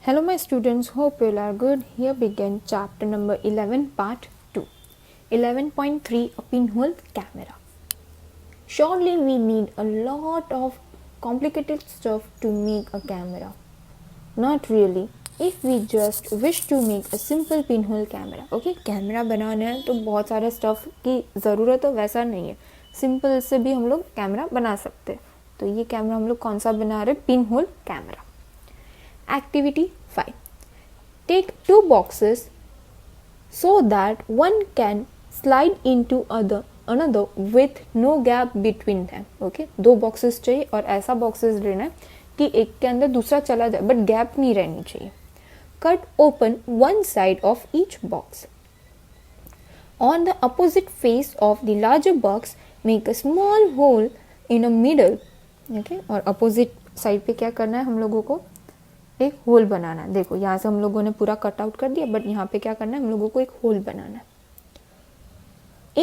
Hello my students, hope you all are good. Here begin chapter number 11 part 2. 11.3 A pinhole camera. Surely we need a lot of complicated stuff to make a camera. Not really. If we just wish to make a simple pinhole camera. Okay, camera बनाना है तो बहुत सारे stuff की ज़रूरत है, वैसा नहीं है. सिंपल से भी हम लोग कैमरा बना सकते हैं. तो ये कैमरा हम लोग कौन सा बना रहे हैं? Pinhole camera. Activity 5. Take two boxes so that one can slide into another with no gap between them. Okay, दो boxes चाहिए और ऐसा boxes लेना है कि एक के अंदर दूसरा चला जाए but gap नहीं रहनी चाहिए. Cut open one side of each box. On the opposite face of the larger box, make a small hole in the middle. Okay, और opposite side पे क्या करना है हम लोगों को? एक होल बनाना है. देखो यहाँ से हम लोगों ने पूरा कट आउट कर दिया बट यहाँ पे क्या करना है हम लोगों को एक होल बनाना है.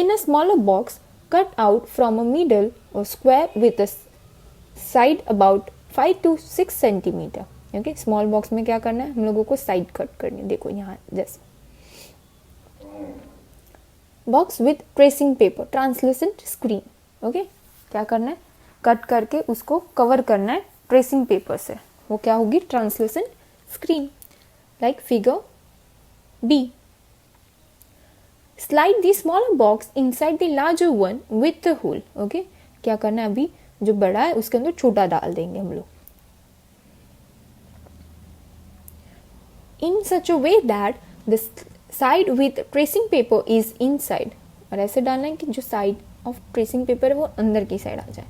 In a smaller box cut out from a middle और square with a side about 5 to 6 centimetre. Okay, small box में क्या करना है हम लोगों को साइड कट करनी है. देखो यहाँ जैसे box with tracing paper translucent screen. Okay, क्या करना है कट करके उसको कवर करना है ट्रेसिंग पेपर से. वो क्या होगी? Translucent screen, like figure B. Slide the smaller box inside the larger one with the hole. Okay, क्या करना है अभी जो बड़ा है उसके अंदर छोटा डाल देंगे हम लोग. In such a way that the side with tracing paper is inside. और ऐसे डालना है कि जो साइड ऑफ ट्रेसिंग पेपर है वो अंदर की साइड आ जाए.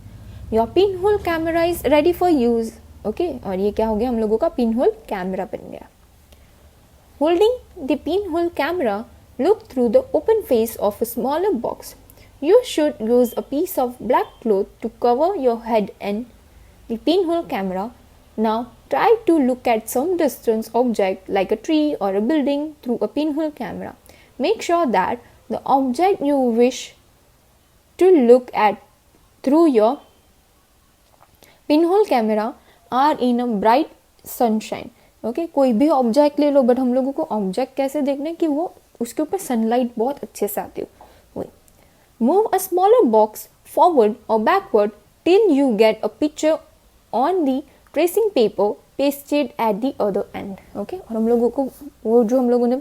Your pin hole camera is ready for use. Okay, और ये क्या हो गया हम लोगों का पिन होल कैमरा बन गया. Holding the pin hole camera, look through the open face of a smaller box. You should use a piece of black cloth to cover your head and the pinhole camera. Now try to look at some distance object like a tree or a building through a pinhole camera. Make sure that the object you wish to look at through your pinhole camera are in a bright sunshine. Okay, कोई भी object ले लो but हम लोगों को object कैसे देखना है कि वो उसके ऊपर सनलाइट बहुत अच्छे से आती हो. Move a smaller box forward और backward till you get a picture on the tracing paper pasted at the other end. Okay, और हम लोगों को वो जो हम लोगों ने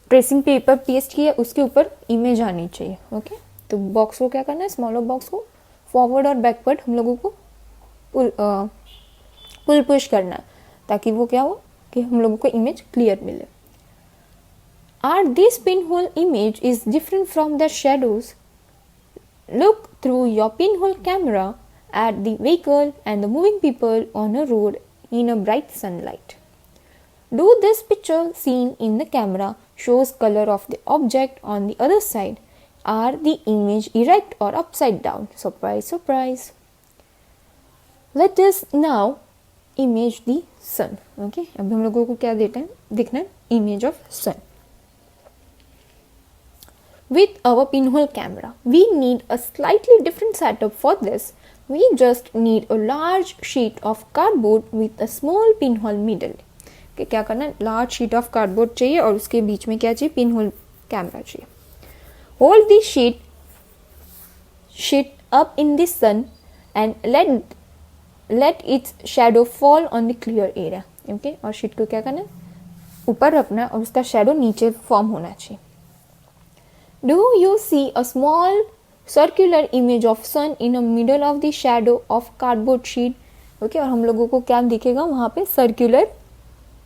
ट्रेसिंग पेपर पेस्ट किया उसके ऊपर इमेज आनी चाहिए. ओके, तो बॉक्स को क्या करना है, स्मॉलर बॉक्स को फॉरवर्ड और बैकवर्ड हम लोगों को पुल पुश करना है ताकि वो क्या हो कि हम लोगों को इमेज क्लियर मिले. Are this pinhole image is different from the shadows? Look through your pinhole camera at the vehicle and the moving people on a road in a bright sunlight. Do this picture seen in the camera shows color of the object on the other side? Are the image erect or upside down? Surprise, surprise. Let us now image the sun. Okay, अब हम लोगों को क्या दिखना है image of sun. With our pinhole camera, we need a slightly different setup for this. We just need a large sheet of cardboard with a small pinhole middle. Okay, क्या करना है? Large sheet of cardboard चाहिए और उसके बीच में क्या चाहिए? Pinhole camera चाहिए. Hold the sheet up in the sun and let its shadow fall on the clear area. Okay, और sheet को क्या करना है? ऊपर रखना है और उसका shadow नीचे फॉर्म होना चाहिए. Do you see a small circular image of sun in the middle of the shadow of cardboard sheet? Okay, और हम लोगों को क्या दिखेगा वहाँ पे? सर्कुलर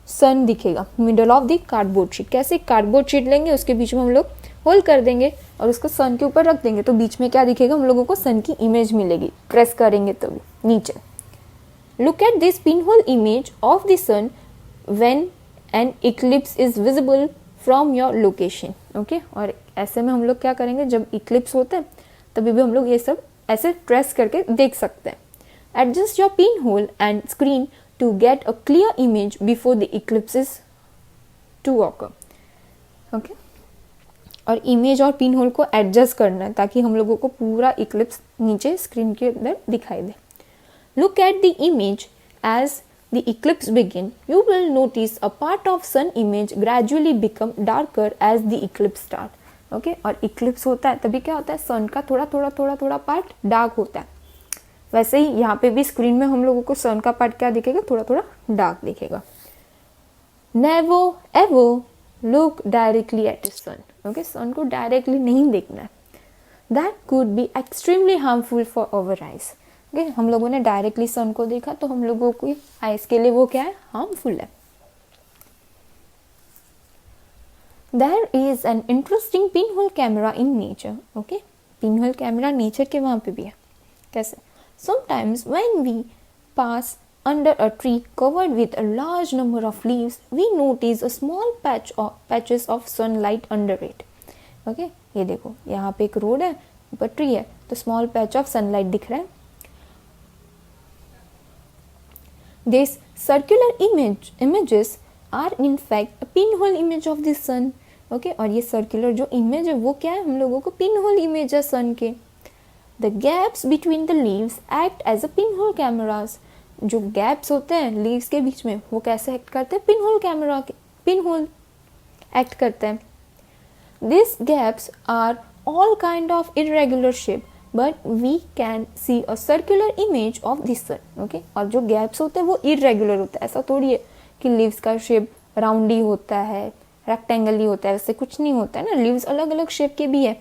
सन दिखेगा middle of the cardboard sheet. कैसे? कार्डबोर्ड शीट लेंगे उसके बीच में हम लोग होल कर देंगे और उसको सन के ऊपर रख देंगे तो बीच में क्या दिखेगा हम लोगों को? सन की इमेज मिलेगी. प्रेस करेंगे तो नीचे. Look at this pinhole image of the sun when an eclipse is visible from your location. Okay, और ऐसे में हम लोग क्या करेंगे जब इक्लिप्स होता है तभी भी हम लोग ये सब ऐसे ट्रेस करके देख सकते हैं. Adjust your pinhole and screen to get a clear image before the eclipse is to occur. Okay, और इमेज और पिन होल को एडजस्ट करना है ताकि हम लोगों को पूरा इक्लिप्स नीचे स्क्रीन के अंदर दिखाई दे. Look at the image as the eclipse begin, you will notice a part of sun image gradually become darker as the eclipse start. Okay और इक्लिप्स होता है तभी क्या होता है, सन का थोड़ा पार्ट डार्क होता है. वैसे ही यहाँ पे भी स्क्रीन में हम लोगों को सन का पार्ट क्या दिखेगा, थोड़ा डार्क दिखेगा. Never ever look directly at sun. Okay, sun को डायरेक्टली नहीं देखना है. That could be extremely harmful for our eyes. Okay, हम लोगों ने डायरेक्टली सन को देखा तो हम लोगों को आइज के लिए वो क्या है, हार्मफुल है. There is an interesting pinhole camera in nature. Okay, pinhole camera nature के वहाँ पे भी है. कैसे? Sometimes when we pass under a tree covered with a large number of leaves, we notice a small patches of sunlight under it. Okay, ये देखो यहाँ पे एक रोड है, ऊपर ट्री है, तो small patch of sunlight दिख रहा है. These circular images are in fact a pinhole image of the sun. Okay और ये सर्कुलर जो इमेज है वो क्या है, हम लोगों को पिन होल इमेज है सन के. The gaps between the leaves act as a pinhole cameras. जो गैप्स होते हैं लीव्स के बीच में वो कैसे एक्ट करते हैं, पिन होल कैमरा के पिन होल एक्ट करते हैं. This gaps are all kind of irregular shape but we can see a circular image of this sun. Okay और जो गैप्स होते हैं वो इरेगुलर होता है. ऐसा थोड़ी है कि लीव्स का शेप राउंडी होता है, रेक्टेंगल ही होता है, वैसे कुछ नहीं होता है ना. लीव्स अलग अलग शेप के भी है,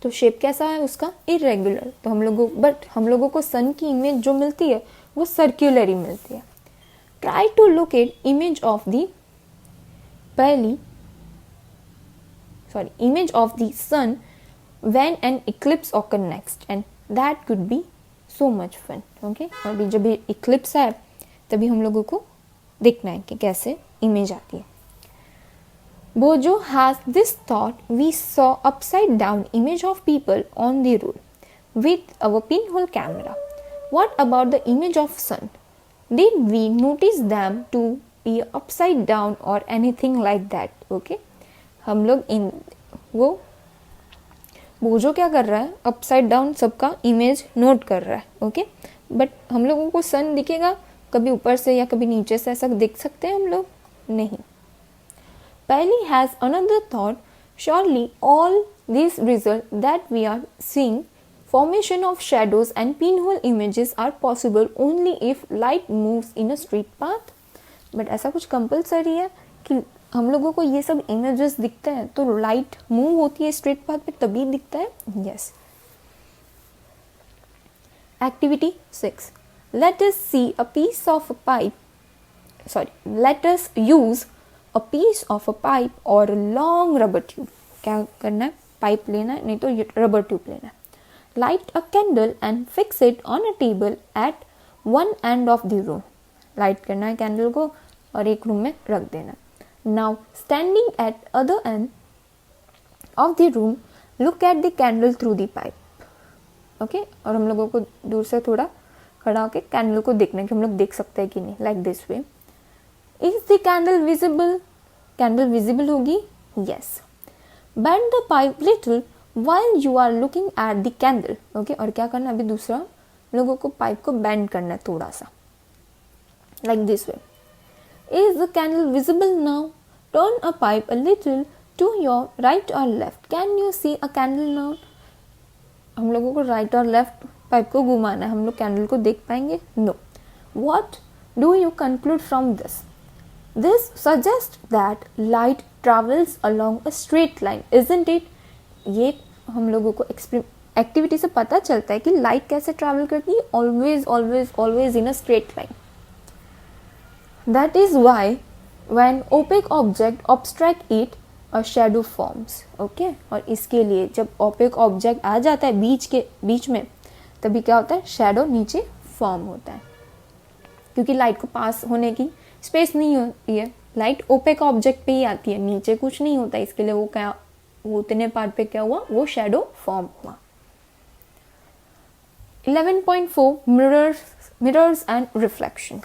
तो शेप कैसा है उसका, इरेगुलर. तो हम लोगों को सन की इमेज जो मिलती है वो सर्कुलर ही मिलती है. Try to locate image of the image of the sun when an eclipse occur next and that could be so much fun. Okay और जब इक्लिप्स है तभी हम लोगों को देखना है कि कैसे इमेज आती है. Bojo has this thought: we saw upside down image of people on the road with our pinhole camera. What about the image of sun? Did we notice them to be upside down or anything like that? Okay, हम लोग वो बोजो क्या कर रहा है, upside down सबका image note कर रहा है. ओके बट हम लोगों को सन दिखेगा कभी ऊपर से या कभी नीचे से, ऐसा देख सकते हैं हम लोग नहीं. Paley has another thought: surely all these results that we are seeing, formation of shadows and pinhole images, are possible only if light moves in a straight path. But ऐसा कुछ compulsory है कि हम लोगों को ये सब images दिखते हैं तो light move होती है straight path पे तभी दिखता है. Yes. Activity 6. Let us see a piece of a pipe. Let us use a piece of a pipe or a long rubber tube. क्या करना है, पाइप लेना है, नहीं तो रबर ट्यूब लेना है. Light a candle and fix it on a table at one end of the room. Light करना है कैंडल को और एक रूम में रख देना. Now standing at other end of the room, look at the candle through the pipe. Okay, और हम लोगों को दूर से थोड़ा खड़ा होकर कैंडल को देखना है कि हम लोग देख सकते हैं कि नहीं. Like this way. Is the candle visible? Candle visible होगी? Yes. Bend the pipe little while you are looking at the candle. Okay, और क्या करना है अभी दूसरा, लोगों को पाइप को बेंड करना है थोड़ा सा. Like this way. Is the candle visible now? Turn a pipe a little to your right or left. Can you see a candle now? हम लोगों को राइट और लेफ्ट पाइप को घुमाना है, हम लोग कैंडल को देख पाएंगे? No. What do you conclude from this? This suggests that light travels along a straight line, isn't it? ये हम लोगों को एक्टिविटी से पता चलता है कि लाइट कैसे ट्रैवल करती है, always in a straight line. That is why when opaque object obstruct it, a shadow forms. Okay, और इसके लिए जब opaque object आ जाता है बीच में तभी क्या होता है, शैडो नीचे फॉर्म होता है, क्योंकि लाइट को पास होने की स्पेस नहीं होती है. लाइट ओपेक ऑब्जेक्ट पे ही आती है, नीचे कुछ नहीं होता, इसके लिए वो उतने पार्ट पे क्या हुआ, वो शैडो फॉर्म हुआ. 11.4 Mirrors and reflection.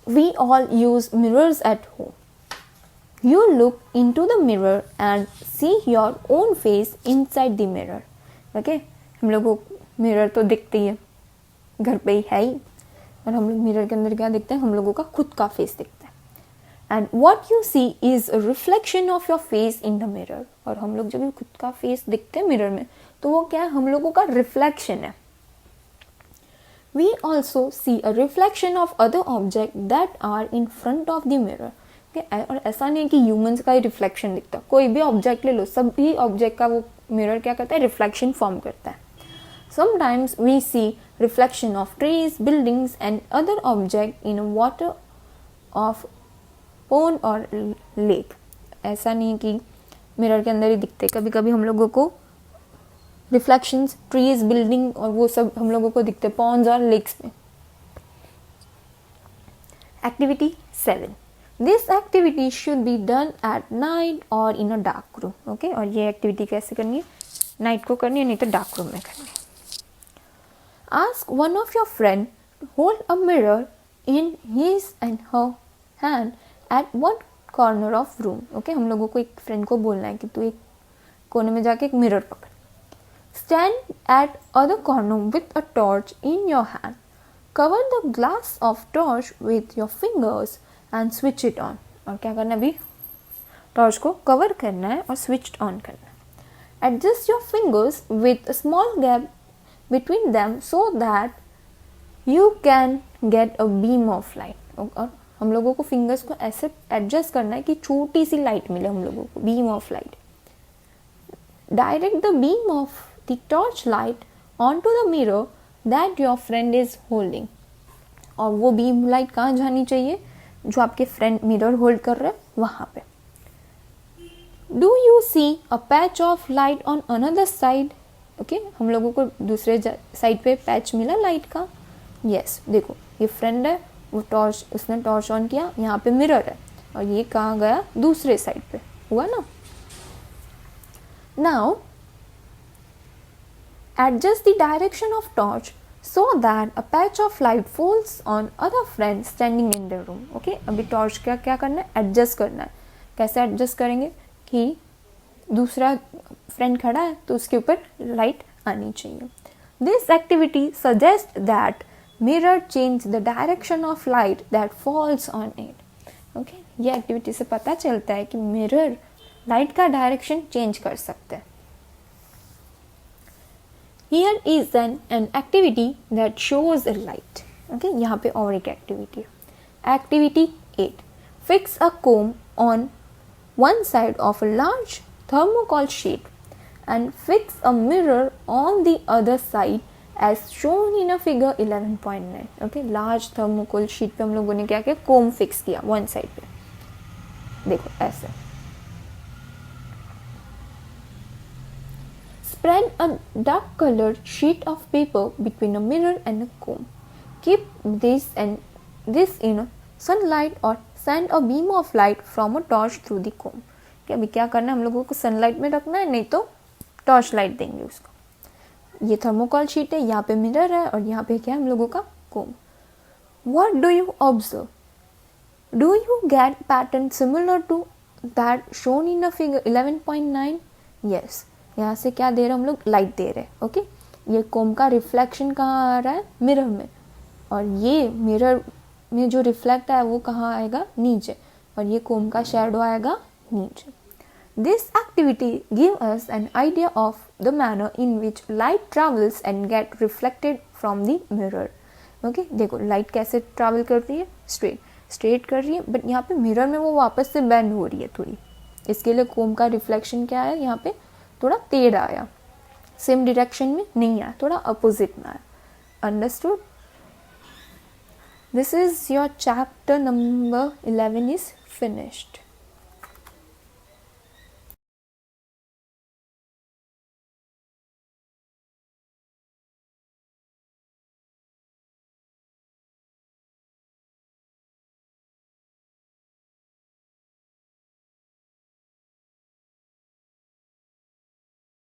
We all use mirrors at home. You look into the mirror and see your own face inside the mirror. Okay, हम लोगों को मिरर तो दिखती है, घर पे ही है ही, और हम लोग मिरर के अंदर क्या देखते हैं, हम लोगों का खुद का फेस दिखता है. And what you see is a reflection of your face in the mirror. और हम लोग जब भी खुद का फेस दिखते हैं मिरर में, तो वो क्या है, हम लोगों का रिफ्लेक्शन है. We also see a reflection of other object that are in front of the mirror. और ऐसा नहीं है कि ह्यूमंस का ही रिफ्लेक्शन दिखता है, कोई भी ऑब्जेक्ट ले लो, सभी ऑब्जेक्ट का वो मिरर क्या करता है, रिफ्लेक्शन फॉर्म करता है. Sometimes we see reflection of trees, buildings and other objects in water of pond or lake. ऐसा नहीं कि मिरर के अंदर ही दिखते, कभी कभी हम लोगों को रिफ्लेक्शंस ट्रीज, बिल्डिंग और वो सब हम लोगों को दिखते पॉन्ड्स और लेक्स में. Activity 7. This activity should be done at night और इन अ डार्क रूम. ओके, और ये एक्टिविटी कैसे करनी है, नाइट को करनी है, नहीं तो डार्क रूम में करनी है. Ask one of your friend to hold a mirror in his and her hand at one corner of room. Okay, हम लोगों को एक फ्रेंड को बोलना है कि तू एक कोने में जाके एक मिरर पकड़. Stand at other corner with a torch in your hand. Cover the glass of torch with your fingers and switch it on. और क्या करना है अभी, टॉर्च को कवर करना है और स्विच ऑन करना है. Adjust your fingers with a small gap between them so that you can get a beam of light. और हम लोगों को फिंगर्स को ऐसे एडजस्ट करना है कि छोटी सी लाइट मिले हम लोगों को, beam of light. Direct the beam of the torch light on to the mirror that your friend is holding. और वो बीम लाइट कहाँ जानी चाहिए, जो आपके फ्रेंड मिरर होल्ड कर रहे हैं वहाँ पे. Do you see a patch of light on another side. Okay, हम लोगों को दूसरे साइड पे पैच मिला लाइट का. यस, देखो ये फ्रेंड है, वो टॉर्च, उसने टॉर्च ऑन किया, यहाँ पे मिरर है, और ये कहाँ गया, दूसरे साइड पे, हुआ ना. Now adjust the direction of torch so that a patch of light falls on other friend standing in the room. Okay, अभी टॉर्च का क्या करना है, एडजस्ट करना है. कैसे एडजस्ट करेंगे कि दूसरा फ्रेंड खड़ा है तो उसके ऊपर लाइट आनी चाहिए. This activity suggest that mirror change the direction of light that falls on it. Okay, ये एक्टिविटी से पता चलता है कि मिरर लाइट का डायरेक्शन चेंज कर सकते हैं. Here is an activity that shows a light. Okay, यहाँ पे और एक एक्टिविटी है. Activity 8. Fix a comb on one side of a large thermocol sheet and fix a mirror on the other side as shown in a figure 11.9. Okay, large thermocol sheet पे हम लोगों ने क्या किया, comb fix किया one side पे. देखो ऐसे. Spread a dark colored sheet of paper between a mirror and a comb. Keep this in a sunlight or send a beam of light from a torch through the comb. कि अभी क्या करना है, हम लोगों को सनलाइट में रखना है, नहीं तो टॉर्च लाइट देंगे उसको. ये थर्मोकॉल शीट है, यहाँ पे मिरर है, और यहाँ पे क्या है हम लोगों का कोम. What do you observe? Do you get pattern similar to that shown in a figure 11.9? Yes, यहाँ से क्या दे रहे हैं हम लोग, लाइट दे रहे हैं. ओके, ये कोम का रिफ्लेक्शन कहाँ आ रहा है, मिरर में, और ये मिरर में जो रिफ्लेक्ट है वो कहाँ आएगा, नीचे, और ये कोम का शेडो आएगा नीचे. This activity give us an idea of the manner in which light travels and gate reflected from the mirror. Okay, देखो लाइट कैसे ट्रैवल करती है, स्ट्रेट कर रही है, बट यहाँ पे मिरर में वो वापस से बेंड हो रही है थोड़ी. इसके लिए कोम का रिफ्लेक्शन क्या है, यहाँ पे थोड़ा टेढ़ा आया, सेम डायरेक्शन में नहीं आया, थोड़ा अपोजिट में आया. Understood? This is your chapter number 11 is finished.